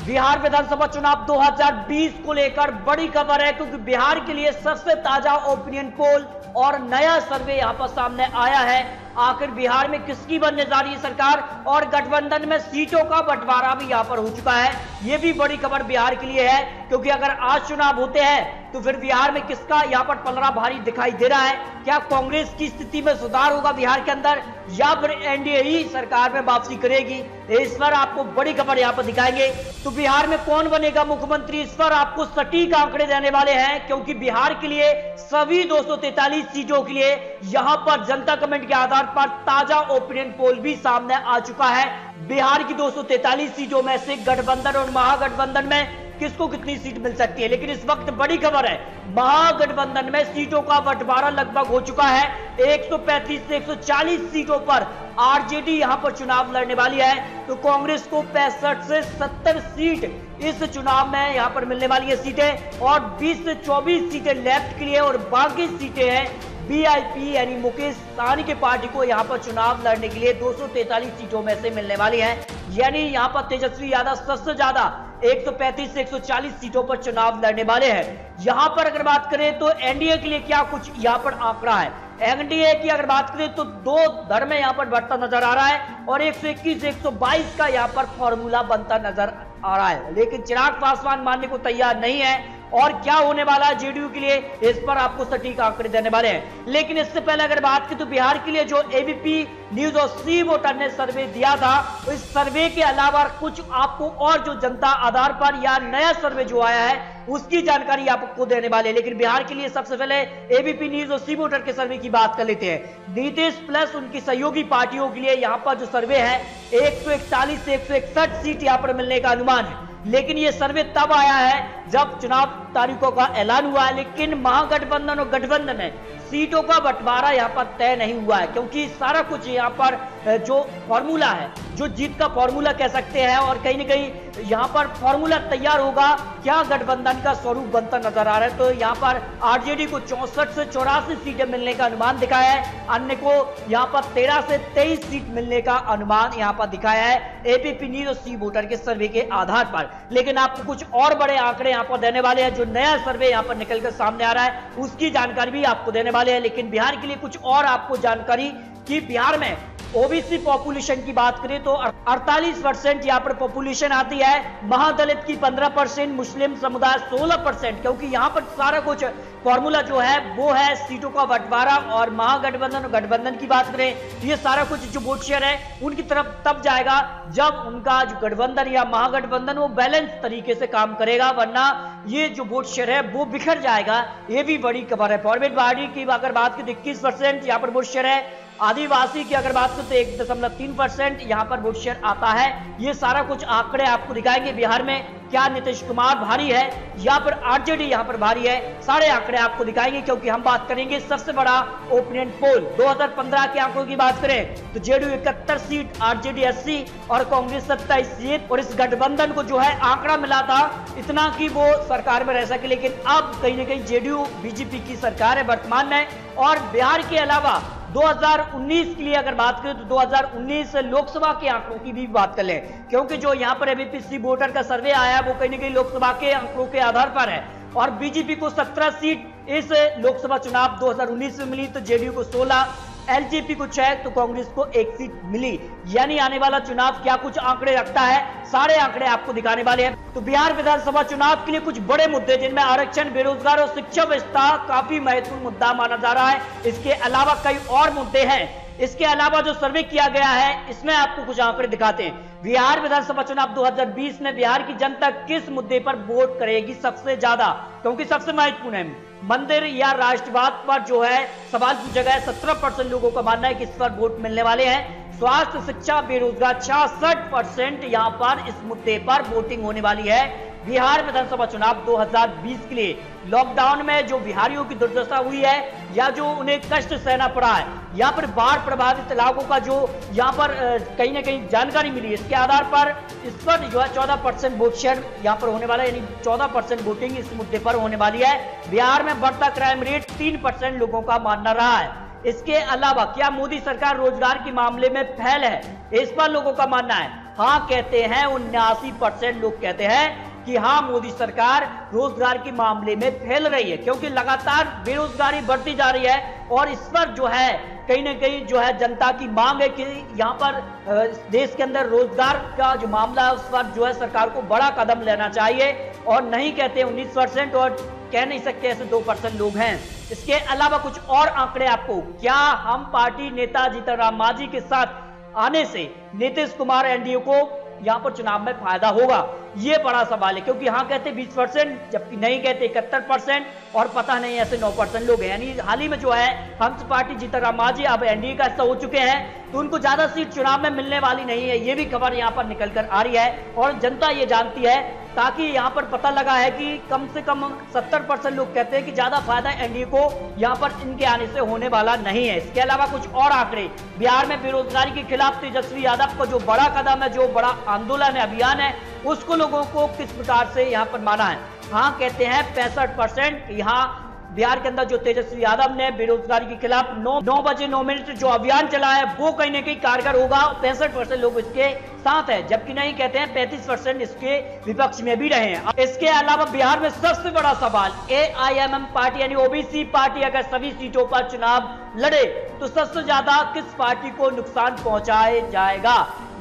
बिहार विधानसभा चुनाव 2020 को लेकर बड़ी खबर है, क्योंकि बिहार के लिए सबसे ताजा ओपिनियन पोल और नया सर्वे यहां पर सामने आया है। आखिर बिहार में किसकी बनने जा रही है सरकार और गठबंधन में सीटों का बंटवारा भी यहां पर हो चुका है। यह भी बड़ी खबर बिहार के लिए है, क्योंकि अगर आज चुनाव होते हैं तो फिर बिहार में किसका यहां पर पलड़ा भारी दिखाई दे रहा है। क्या कांग्रेस की स्थिति में सुधार होगा बिहार के अंदर, या फिर एनडीए ही सरकार में वापसी करेगी? इस पर आपको बड़ी खबर यहां पर दिखाएंगे। तो बिहार में कौन बनेगा मुख्यमंत्री, इस पर आपको सटीक आंकड़े देने वाले हैं, क्योंकि बिहार के लिए सभी 243 सीटों के लिए यहां पर जनता कमेंट के आधार पर ताजा ओपिनियन पोल भी सामने आ चुका है। बिहार की 243 सीटों में से गठबंधन और महागठबंधन में किसको कितनी सीट मिल सकती है। लेकिन इस वक्त बड़ी खबर है, महागठबंधन में सीटों का बंटवारा लगभग हो चुका है। 135 से 140 सीटों पर आरजेडी यहां पर चुनाव लड़ने वाली है, तो कांग्रेस को 65 से 70 सीट इस चुनाव में यहां पर मिलने वाली है सीटें, और 20 से 24 सीटें लेफ्ट के लिए और बाकी सीटें हैं बीआईपी यानी मुकेश सहनी के पार्टी को यहां पर चुनाव लड़ने के लिए 243 सीटों में से मिलने वाली है। यानी यहां पर तेजस्वी यादव सबसे ज्यादा 135 से 140 सीटों पर चुनाव लड़ने वाले हैं। यहां पर अगर बात करें तो एनडीए के लिए क्या कुछ यहां पर आंकड़ा है। एनडीए की अगर बात करें तो 2 दर में यहां पर बढ़ता नजर आ रहा है, और 121 से 122 का यहां पर फॉर्मूला बनता नजर आ रहा है। लेकिन चिराग पासवान मानने को तैयार नहीं है, और क्या होने वाला है जेडीयू के लिए, इस पर आपको सटीक आंकड़े देने वाले हैं। लेकिन इससे पहले अगर बात की तो बिहार के लिए जो एबीपी न्यूज और सी वोटर ने सर्वे दिया था, इस सर्वे के अलावा कुछ आपको और जो जनता आधार पर या नया सर्वे जो आया है उसकी जानकारी आपको देने वाले। लेकिन बिहार के लिए सबसे पहले एबीपी न्यूज और सी वोटर के सर्वे की बात कर लेते हैं। नीतीश प्लस उनकी सहयोगी पार्टियों के लिए यहां पर जो सर्वे है 141 से 161 सीट यहां पर मिलने का अनुमान है। लेकिन यह सर्वे तब आया है जब चुनाव तारीखों का ऐलान हुआ है, लेकिन महागठबंधन और गठबंधन में सीटों का बंटवारा यहां पर तय नहीं हुआ है, क्योंकि सारा कुछ यहां पर जो फॉर्मूला है, जो जीत का फॉर्मूला कह सकते हैं, और कहीं ना कहीं यहां पर फॉर्मूला तैयार होगा, क्या गठबंधन का स्वरूप बनता नजर आ रहा है। तो यहां पर आरजेडी को 64 से 84 सीटें मिलने का अनुमान दिखाया है, अन्य को यहां पर 13 से 23 सीट मिलने का अनुमान यहां पर दिखाया है एबीपी न्यूज और सी वोटर के सर्वे के आधार पर। लेकिन आपको कुछ और बड़े आंकड़े यहां पर देने वाले हैं, जो नया सर्वे यहां पर निकलकर सामने आ रहा है उसकी जानकारी भी आपको देने वाले हैं। लेकिन बिहार के लिए कुछ और आपको जानकारी कि बिहार में ओबीसी पॉपुलेशन की बात करें तो 48% यहां पर पॉपुलेशन आती है, महादलित की 15%, मुस्लिम समुदाय 16%, क्योंकि यहां पर सारा कुछ फॉर्मूला जो है वो है सीटों का बंटवारा। और महागठबंधन और गठबंधन की बात करें तो ये सारा कुछ जो वोट शेयर है उनकी तरफ तब जाएगा जब उनका जो गठबंधन या महागठबंधन वो बैलेंस तरीके से काम करेगा, वरना ये जो वोट शेयर है वो बिखर जाएगा। ये भी बड़ी खबर है। फॉरवर्ड पार्टी की अगर बात करें तो 21% यहां पर वोट शेयर है, आदिवासी की अगर बात करें तो 1.3% यहां पर वोट शेयर आता है। ये सारा कुछ आंकड़े आपको दिखाएंगे बिहार में क्या नीतीश कुमार भारी है या फिर आरजेडी यहां पर भारी है, सारे आंकड़े आपको दिखाएंगे। क्योंकि हम बात करेंगे सबसे बड़ा ओपिनियन पोल 2015 के आंकड़ों की बात करें तो जेडीयू 71 सीट, आरजेडी 80 और कांग्रेस 27 सीट। और इस गठबंधन को जो है आंकड़ा मिला था इतना कि वो सरकार में रह सके, लेकिन अब कहीं ना कहीं जेडीयू बीजेपी की सरकार है वर्तमान में। और बिहार के अलावा 2019 के लिए अगर बात करें तो 2019 लोकसभा के आंकड़ों की भी बात कर लें, क्योंकि जो यहां पर एबीपी सी वोटर का सर्वे आया वो कहीं ना कहीं लोकसभा के आंकड़ों के आधार पर है। और बीजेपी को 17 सीट इस लोकसभा चुनाव 2019 में मिली, तो जेडीयू को 16, एलजेपी को 6, तो कांग्रेस को 1 सीट मिली। यानी आने वाला चुनाव क्या कुछ आंकड़े रखता है, सारे आंकड़े आपको दिखाने वाले हैं। तो बिहार विधानसभा चुनाव के लिए कुछ बड़े मुद्दे जिनमें आरक्षण, बेरोजगार और शिक्षा व्यवस्था काफी महत्वपूर्ण मुद्दा माना जा रहा है। इसके अलावा कई और मुद्दे हैं। इसके अलावा जो सर्वे किया गया है इसमें आपको कुछ आंकड़े दिखाते हैं। बिहार विधानसभा चुनाव 2020 में बिहार की जनता किस मुद्दे पर वोट करेगी सबसे ज्यादा, क्योंकि सबसे महत्वपूर्ण है मंदिर या राष्ट्रवाद पर जो है सवाल पूछा गया है। 17% लोगों का मानना है कि इस पर वोट मिलने वाले हैं। स्वास्थ्य, शिक्षा, बेरोजगार 66% यहां पर इस मुद्दे पर वोटिंग होने वाली है बिहार विधानसभा चुनाव 2020 के लिए। लॉकडाउन में जो बिहारियों की दुर्दशा हुई है या जो उन्हें कष्ट सहना पड़ा है, यहाँ पर बाढ़ प्रभावित इलाकों का जो यहाँ पर कहीं ना कहीं जानकारी मिली, इसके आधार पर इस पर जो है 14% वोट शेयर यहाँ पर होने वाला है, यानी 14% वोटिंग इस मुद्दे पर होने वाली है। बिहार में बढ़ता क्राइम रेट 3% लोगों का मानना रहा है। इसके अलावा क्या मोदी सरकार रोजगार के मामले में फेल है, इस पर लोगों का मानना है। हाँ कहते हैं। 79% लोग कहते हैं कि हाँ, मोदी सरकार रोजगार के मामले में फैल रही है, क्योंकि लगातार बेरोजगारी बढ़ती जा रही है और इस पर जो है कहीं ना कहीं जो है जनता की मांग है कि यहाँ पर देश के अंदर रोजगार का जो मामला है उस पर जो है सरकार को बड़ा कदम लेना चाहिए। और नहीं कहते 19% और कह नहीं सकते ऐसे 2% लोग हैं। इसके अलावा कुछ और आंकड़े आपको, क्या हम पार्टी नेता जीतन राम मांझी के साथ आने से नीतीश कुमार एनडीए को यहां पर चुनाव में फायदा होगा, ये बड़ा सवाल है। क्योंकि हाँ कहते 20%, जबकि नहीं कहते 71% और पता नहीं ऐसे 9% लोग हैं। यानी हाल ही में जो है हम पार्टी जीतन राम मांझी अब एनडीए का हिस्सा हो चुके हैं, तो उनको ज्यादा सीट चुनाव में मिलने वाली नहीं है, ये भी खबर यहाँ पर निकल कर आ रही है और जनता ये जानती है। ताकि यहाँ पर पता लगा है कि कम से कम 70% लोग कहते हैं कि ज्यादा फायदा एनडीए को यहाँ पर इनके आने से होने वाला नहीं है। इसके अलावा कुछ और आंकड़े, बिहार में बेरोजगारी के खिलाफ तेजस्वी यादव का जो बड़ा कदम है, जो बड़ा आंदोलन है, अभियान है, उसको लोगों को किस प्रकार से यहाँ पर माना है। हाँ कहते हैं 65% यहाँ बिहार के अंदर जो तेजस्वी यादव ने बेरोजगारी के खिलाफ 9 बजे 9 मिनट जो अभियान चला है वो कहीं ना कहीं कारगर होगा। 65% लोग इसके साथ है, जबकि नहीं कहते हैं 35% इसके विपक्ष में भी रहे हैं। इसके अलावा बिहार में सबसे बड़ा सवाल, एआईएमएम पार्टी यानी ओबीसी पार्टी अगर सभी सीटों पर चुनाव लड़े तो सबसे ज्यादा किस पार्टी को नुकसान पहुंचाया जाएगा।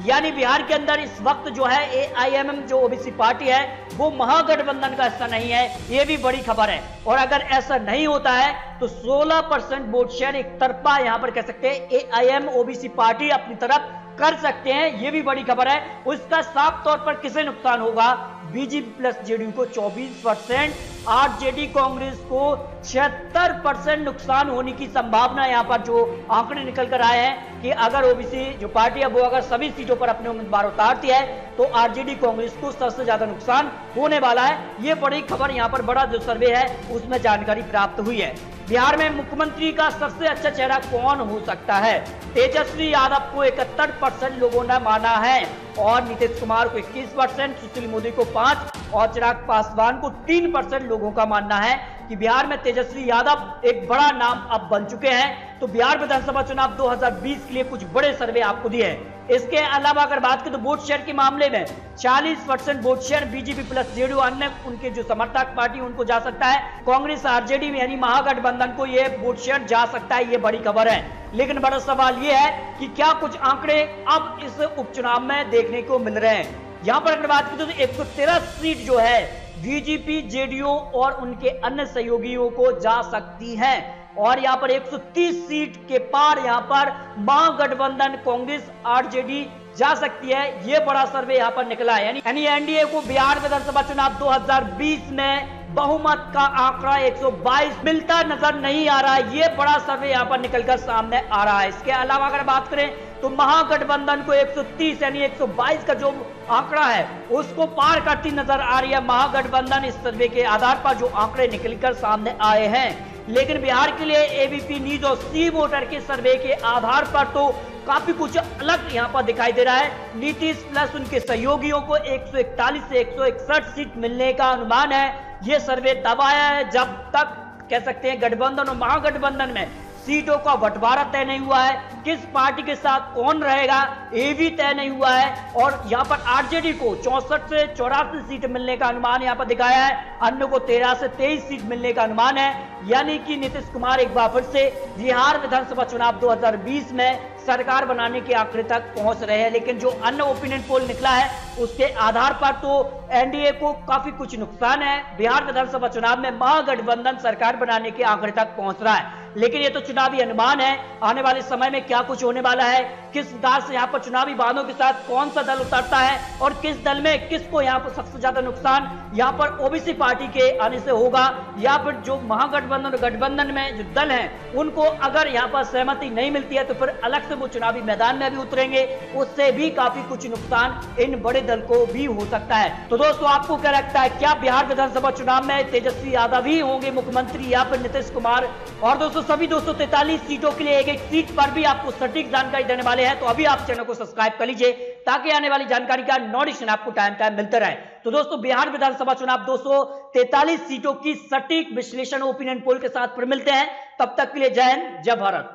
यानी बिहार के अंदर इस वक्त जो है एआईएमएम जो ओबीसी पार्टी है वो महागठबंधन का हिस्सा नहीं है, ये भी बड़ी खबर है। और अगर ऐसा नहीं होता है तो 16% वोट शेयर एक तरफा यहां पर कह सकते हैं एआईएम ओबीसी पार्टी अपनी तरफ कर सकते हैं, ये भी बड़ी खबर है। उसका साफ तौर पर किसे नुकसान होगा, बीजेपी प्लस जेडीयू को 24%, आरजेडी कांग्रेस को 76% नुकसान होने की संभावना यहां पर जो आंकड़े निकल कर आए हैं कि अगर ओबीसी जो पार्टी है वो अगर सभी सीटों पर अपने उम्मीदवार उतारती है तो आरजेडी कांग्रेस को सबसे ज्यादा नुकसान होने वाला है। ये बड़ी खबर यहां पर बड़ा जो सर्वे है उसमें जानकारी प्राप्त हुई है। बिहार में मुख्यमंत्री का सबसे अच्छा चेहरा कौन हो सकता है, तेजस्वी यादव को 71% लोगों ने माना है और नीतीश कुमार को 21%, सुशील मोदी को 5% और चिराग पासवान को 3% लोगों का मानना है कि बिहार में तेजस्वी यादव एक बड़ा नाम अब बन चुके हैं। तो बिहार विधानसभा चुनाव 2020 के लिए कुछ बड़े सर्वे आपको दिए हैं। इसके अलावा अगर बात करें तो वोट शेयर के मामले में 40% vote share BJP plus JDU अन्य उनके जो समर्थक पार्टी उनको जा सकता है, कांग्रेस आरजेडी में यानी महागठबंधन को ये वोट शेयर जा सकता है, ये बड़ी खबर है। लेकिन बड़ा सवाल ये है कि क्या कुछ आंकड़े अब इस उपचुनाव में देखने को मिल रहे हैं। यहां पर अगर बात करें तो 113 सीट जो है बीजेपी जेडीयू और उनके अन्य सहयोगियों को जा सकती है और यहां पर 130 सीट के पार यहां पर महागठबंधन कांग्रेस आरजेडी जा सकती है, ये बड़ा सर्वे यहां पर निकला है। यानी एनडीए को बिहार विधानसभा चुनाव 2020 में बहुमत का आंकड़ा 122 मिलता नजर नहीं आ रहा है, ये बड़ा सर्वे यहां पर निकलकर सामने आ रहा है। इसके अलावा अगर बात करें तो महागठबंधन को 130 यानी 122 का जो आंकड़ा है उसको पार करती नजर आ रही है महागठबंधन, इस सर्वे के आधार पर जो आंकड़े निकलकर सामने आए हैं। लेकिन बिहार के लिए एबीपी न्यूज और सी वोटर के सर्वे के आधार पर तो काफी कुछ अलग यहां पर दिखाई दे रहा है। नीतीश प्लस उनके सहयोगियों को 141 से 161 सीट मिलने का अनुमान है। यह सर्वे तब आया है जब तक कह सकते हैं गठबंधन और महागठबंधन में सीटों का बंटवारा तय नहीं हुआ है, किस पार्टी के साथ कौन रहेगा ये भी तय नहीं हुआ है। और यहां पर आरजेडी को 64 से 84 सीट मिलने का अनुमान यहां पर दिखाया है, अन्य को 13 से 23 सीट मिलने का अनुमान है। यानी कि नीतीश कुमार एक बार फिर से बिहार विधानसभा चुनाव 2020 में सरकार बनाने के आंकड़े तक पहुंच रहे हैं। लेकिन जो अन्य ओपिनियन पोल निकला है उसके आधार पर तो एनडीए को काफी कुछ नुकसान है, बिहार विधानसभा चुनाव में महागठबंधन सरकार बनाने के आंकड़े तक पहुंच रहा है। लेकिन ये तो चुनावी अनुमान है, आने वाले समय में क्या कुछ होने वाला है, किस प्रकार से यहाँ पर चुनावी वादों के साथ कौन सा दल उतरता है और किस दल में किसको यहाँ पर सबसे ज्यादा नुकसान यहाँ पर ओबीसी पार्टी के आने से होगा या फिर जो महागठबंधन और गठबंधन में जो दल हैं उनको अगर यहाँ पर सहमति नहीं मिलती है तो फिर अलग से वो चुनावी मैदान में भी उतरेंगे, उससे भी काफी कुछ नुकसान इन बड़े दल को भी हो सकता है। तो दोस्तों आपको क्या लगता है, क्या बिहार विधानसभा चुनाव में तेजस्वी यादव ही होंगे मुख्यमंत्री या फिर नीतीश कुमार? और दोस्तों सभी 243 सीटों के लिए एक सीट पर भी आपको सटीक जानकारी देने वाले हैं, तो अभी आप चैनल को सब्सक्राइब कर लीजिए ताकि आने वाली जानकारी का नोटिफिकेशन आपको टाइम मिलते रहे। तो दोस्तों बिहार विधानसभा चुनाव 243 सीटों की सटीक विश्लेषण ओपिनियन पोल के साथ फिर मिलते हैं, तब तक के लिए जय हिंद जय भारत।